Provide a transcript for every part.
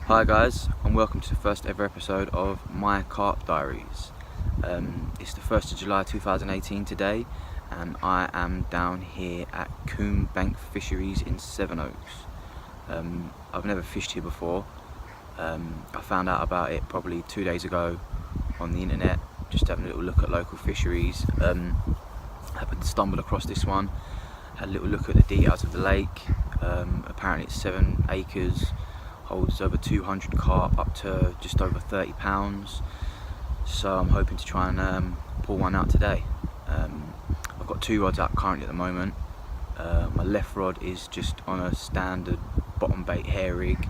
Hi guys, and welcome to the first ever episode of my Carp Diaries. It's the 1st of July 2018 today, and I am down here at Coombe Fisheries in Sevenoaks. I've never fished here before. I found out about it probably 2 days ago on the internet, just having a little look at local fisheries. Happened to stumble across this one, had a little look at the details of the lake. Apparently it's 7 acres, holds over 200 carp up to just over 30 pounds. So I'm hoping to try and pull one out today. I've got 2 rods out currently at the moment. My left rod is just on a standard bottom bait hair rig,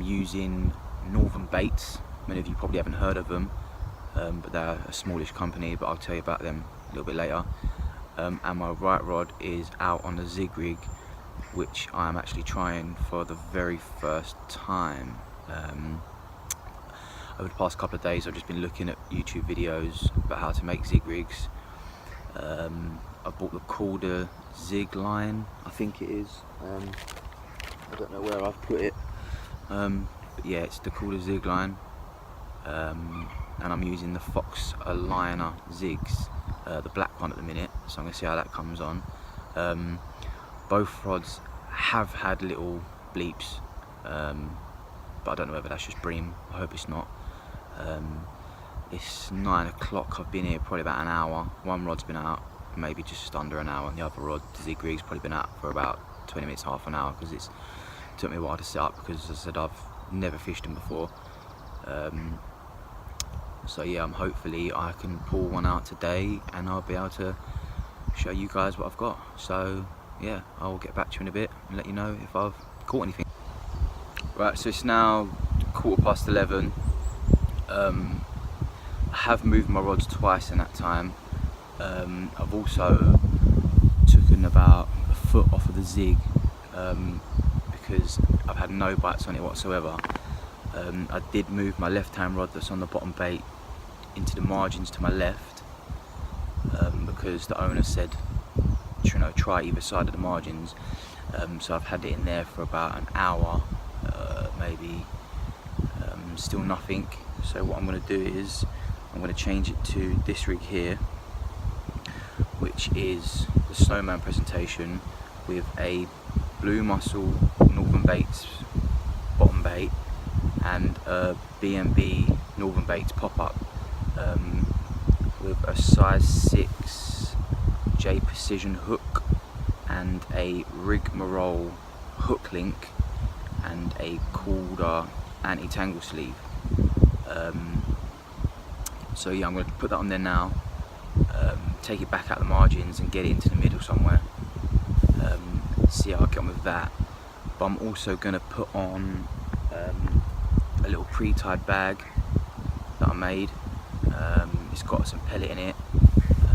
using Northern Baits. Many of you probably haven't heard of them, but they're a smallish company, but I'll tell you about them a little bit later. And my right rod is out on the Zig rig, which I am actually trying for the very first time. Over the past couple of days I've just been looking at YouTube videos about how to make zig rigs. I bought the Coombe zig line, I think it is. I don't know where I've put it, but yeah, it's the Coombe zig line, and I'm using the Fox Aligner zigs, the black one at the minute, so I'm going to see how that comes on. Both rods have had little bleeps, but I don't know whether that's just bream. I hope it's not. It's 9 o'clock, I've been here probably about an hour. One rod's been out maybe just under an hour, and the other rod, the zig rig's, probably been out for about 20 minutes, half an hour, because it took me a while to set up, because as I said, I've never fished them before. So yeah, hopefully I can pull one out today and I'll be able to show you guys what I've got. So yeah, I'll get back to you in a bit and let you know if I've caught anything. Right, so it's now 11:15. I have moved my rods twice in that time. I've also taken about a foot off of the zig, because I've had no bites on it whatsoever. I did move my left hand rod that's on the bottom bait into the margins to my left, because the owner said, you know, try either side of the margins. So I've had it in there for about an hour, maybe, still nothing. So what I'm going to do is I'm going to change it to this rig here, which is the Snowman presentation with a Blue Mussel Northern Baits bottom bait and a B&B Northern Baits pop-up, with a size 6 J Precision hook and a rigmarole hook link and a Coombe anti-tangle sleeve. So yeah, I'm going to put that on there now, take it back out the margins and get it into the middle somewhere, see how I get on with that. But I'm also going to put on a little pre-tied bag that I made. It's got some pellet in it,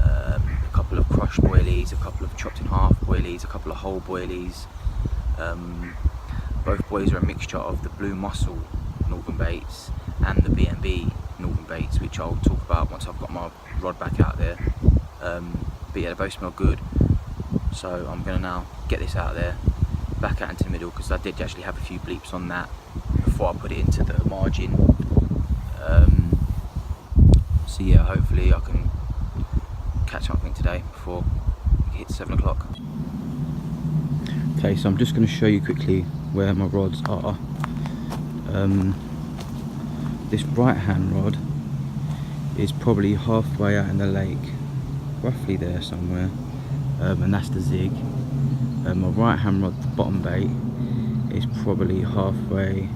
a couple of crushed boilies, a couple of chopped in half boilies, a couple of whole boilies. Both boilies are a mixture of the Blue Mussel Northern Baits and the B&B Northern Baits, which I'll talk about once I've got my rod back out there. But yeah, they both smell good. So I'm going to now get this out there, back out into the middle, because I did actually have a few bleeps on that before I put it into the margin. So yeah, hopefully I can catch something today before it hits 7 o'clock. Okay, so I'm just going to show you quickly where my rods are. This right hand rod is probably halfway out in the lake, roughly there somewhere, and that's the zig. My right hand rod, the bottom bait, is probably halfway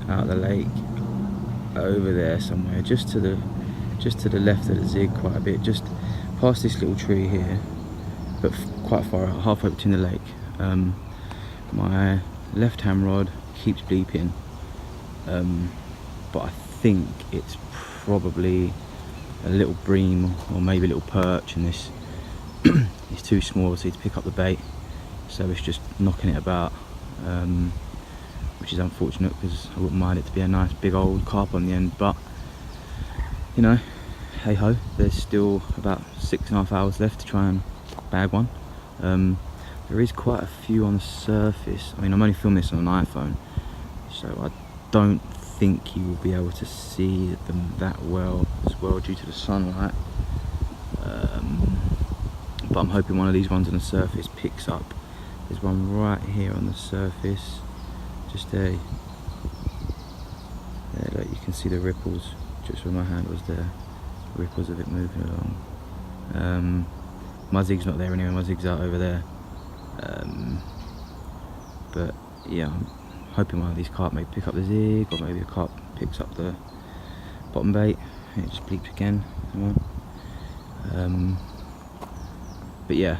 out the lake, over there somewhere, just to the left of the zig quite a bit, just past this little tree here, but quite far out, halfway between the lake. My left hand rod keeps bleeping, but I think it's probably a little bream or maybe a little perch, and this is too small to pick up the bait, so it's just knocking it about, which is unfortunate, because I wouldn't mind it to be a nice big old carp on the end. But you know, hey ho, there's still about 6.5 hours left to try and bag one. There is quite a few on the surface. I mean, I'm only filming this on an iPhone, so I don't think you will be able to see them that well as well due to the sunlight. But I'm hoping one of these ones on the surface picks up. There's one right here on the surface, just there. There, look, you can see the ripples just where my hand was there. The ripples of it moving along. My zig's not there anyway, my zig's out over there. But yeah, I'm hoping one of these carp may pick up the zig, or maybe a carp picks up the bottom bait. It just bleeps again. But yeah,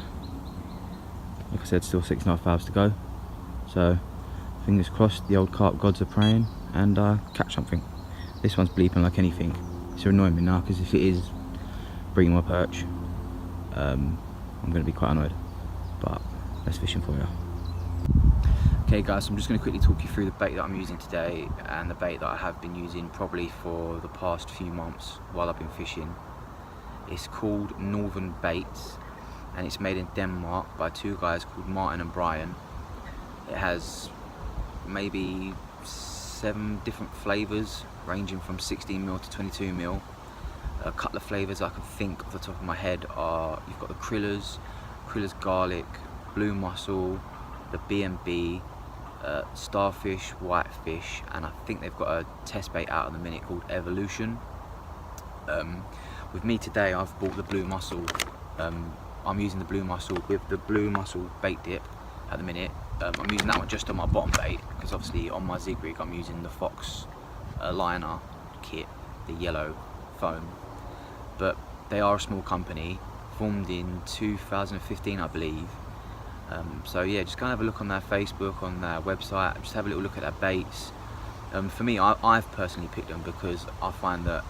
like I said, still 6.5 hours to go. So fingers crossed the old carp gods are praying and catch something. This one's bleeping like anything. It's annoying me now, because if it is bringing my perch, I'm going to be quite annoyed. But let's fish him for you. Okay guys, so I'm just going to quickly talk you through the bait that I'm using today, and the bait that I have been using probably for the past few months while I've been fishing. It's called Northern Baits, and it's made in Denmark by two guys called Martin and Brian. It has maybe 7 different flavours, ranging from 16mm to 22mm. A couple of flavours I can think off the top of my head are, you've got the Krillers Garlic, Blue Mussel, the B&B, Starfish, Whitefish, and I think they've got a test bait out at the minute called Evolution. With me today, I've bought the Blue Mussel. I'm using the Blue Mussel with the Blue Mussel bait dip at the minute. I'm using that one just on my bottom bait, because obviously on my zig rig I'm using the Fox liner kit, the yellow foam. But they are a small company, formed in 2015 I believe. So yeah, just kind of have a look on their Facebook, on their website, just have a little look at their baits. For me, I've personally picked them because I find that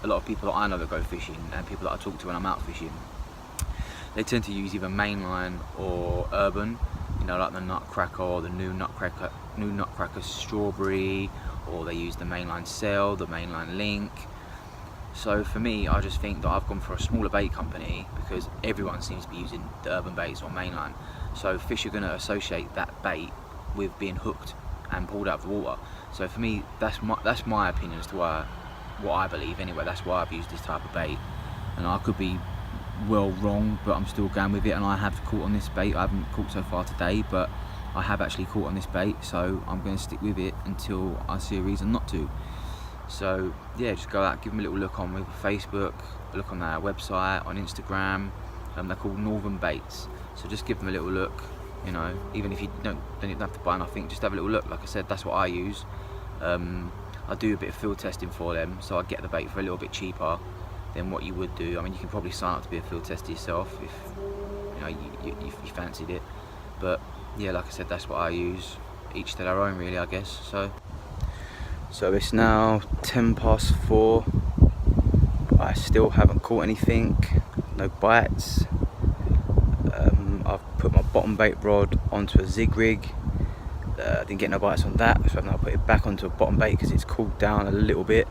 a lot of people that I know that go fishing, and people that I talk to when I'm out fishing, they tend to use either mainline or urban, you know, like the Nutcracker or the new Nutcracker Strawberry, or they use the mainline Sail, the mainline Link. So for me, I just think that I've gone for a smaller bait company, because everyone seems to be using the urban baits or mainline. So fish are going to associate that bait with being hooked and pulled out of the water. So for me, that's my opinion as to what I believe anyway. That's why I've used this type of bait, and I could be well wrong, but I'm still going with it. And I have caught on this bait. I haven't caught so far today, but I have actually caught on this bait, so I'm going to stick with it until I see a reason not to. So yeah, just go out, give them a little look on with Facebook, look on their website, on Instagram. They're called Northern Baits, so just give them a little look. You know, even if you don't even have to buy nothing, just have a little look. Like I said, that's what I use. I do a bit of field testing for them, so I get the bait for a little bit cheaper than what you would do. I mean, you can probably sign up to be a field tester yourself if you know you fancied it. But yeah, like I said, that's what I use. Each to their own, really, I guess. So it's now 4:10. I still haven't caught anything, no bites. I've put my bottom bait rod onto a zig rig. I didn't get no bites on that, so I've now put it back onto a bottom bait because it's cooled down a little bit.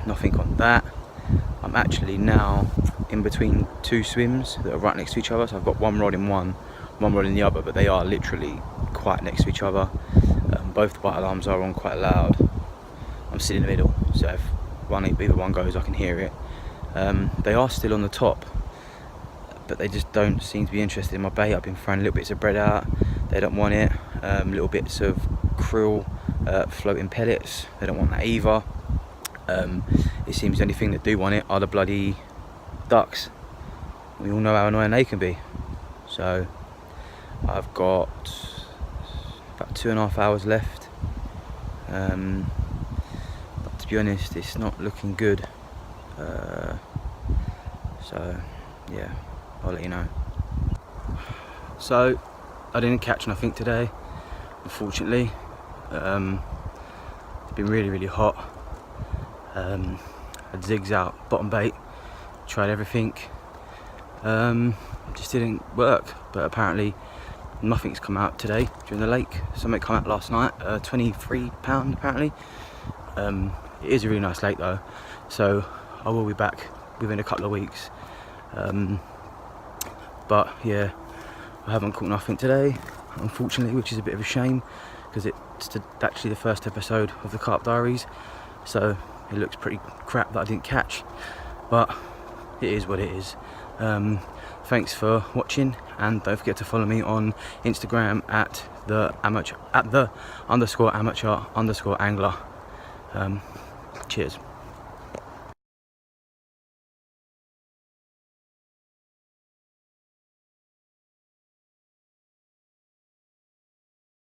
Nothing on that. I'm actually now in between 2 swims that are right next to each other, so I've got one rod in one rod in the other, but they are literally quite next to each other. Both the bite alarms are on quite loud. I'm sitting in the middle, so if either one goes, I can hear it. They are still on the top, but they just don't seem to be interested in my bait. I've been throwing little bits of bread out, they don't want it. Little bits of krill floating pellets, they don't want that either. It seems the only thing that do want it are the bloody ducks. We all know how annoying they can be. So I've got about 2.5 hours left. But to be honest, it's not looking good. So yeah, I'll let you know. So I didn't catch nothing today, unfortunately. It's been really hot. Had zigs out, bottom bait, tried everything. Just didn't work, but apparently nothing's come out today during the lake. Something come out last night, £23 apparently. It is a really nice lake though, so I will be back within a couple of weeks. But yeah, I haven't caught nothing today, unfortunately, which is a bit of a shame, because it's actually the first episode of the Carp Diaries, so it looks pretty crap that I didn't catch, but it is what it is. Thanks for watching, and don't forget to follow me on Instagram at the _amateur_angler. Cheers.